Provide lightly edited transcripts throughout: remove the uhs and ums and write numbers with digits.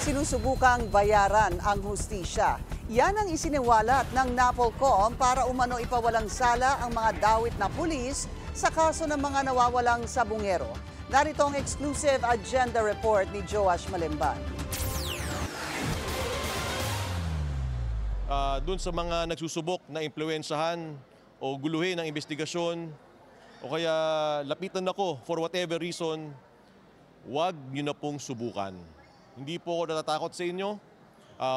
Sinusubukang bayaran ang hustisya. Yan ang isiniwalat ng NAPOLCOM para umano ipawalang sala ang mga dawit na pulis sa kaso ng mga nawawalang sabungero. Narito ang exclusive agenda report ni Joash Malimban. Doon sa mga nagsusubok na impluwensyahan o guluhin ang investigasyon o kaya lapitan ako for whatever reason, huwag nyo na pong subukan. Hindi po ako natatakot sa inyo.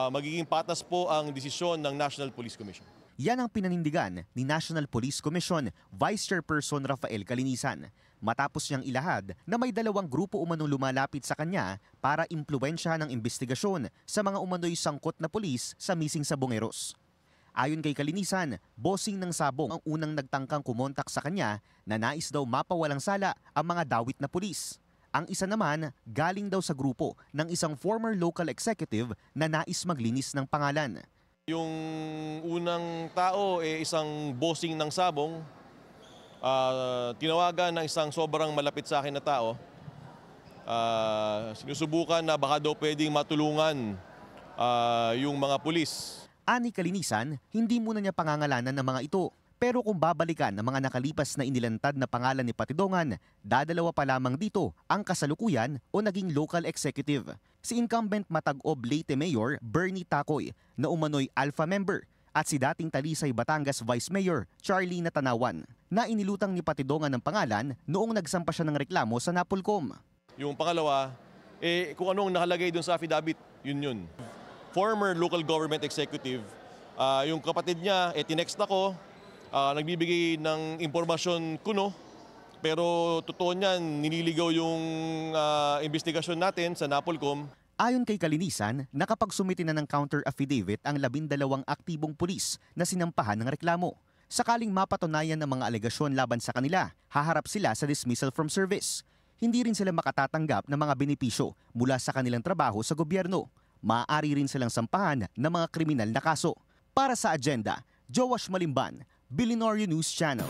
Magiging patas po ang desisyon ng National Police Commission. Yan ang pinanindigan ni National Police Commission Vice Chairperson Rafael Calinisan matapos niyang ilahad na may dalawang grupo umanong lumalapit sa kanya para impluwensyahan ang investigasyon sa mga umano'y sangkot na pulis sa missing sabongeros. Ayon kay Calinisan, bossing ng sabong ang unang nagtangkang kumontak sa kanya na nais daw mapawalang sala ang mga dawit na pulis. Ang isa naman, galing daw sa grupo ng isang former local executive na nais maglinis ng pangalan. Yung unang tao isang bossing ng sabong, tinawagan ng isang sobrang malapit sa akin na tao. Sinusubukan na baka daw pwedeng matulungan yung mga pulis. Ani Calinisan, hindi muna niya pangangalanan ng mga ito. Pero kung babalikan ng mga nakalipas na inilantad na pangalan ni Patidongan, dadalawa pa lamang dito ang kasalukuyan o naging local executive. Si incumbent Matag-Ob Leyte Mayor Bernie Tacoy na umano'y alpha member at si dating Talisay Batangas Vice Mayor Charlie Natanawan na inilutang ni Patidongan ng pangalan noong nagsampa siya ng reklamo sa NAPOLCOM. Yung pangalawa, kung anong nakalagay dun sa affidavit, yun. Former local government executive, yung kapatid niya, tinext ako, nagbibigay ng impormasyon kuno, pero totoo niyan, nililigaw yung investigasyon natin sa NAPOLCOM. Ayon kay Calinisan, nakapagsumiti na ng counter affidavit ang 12 aktibong pulis na sinampahan ng reklamo. Sakaling mapatunayan ang mga alegasyon laban sa kanila, haharap sila sa dismissal from service. Hindi rin sila makatatanggap ng mga benepisyo mula sa kanilang trabaho sa gobyerno. Maaari rin silang sampahan ng mga kriminal na kaso. Para sa agenda, Joash Malimban, Billionaire News Channel.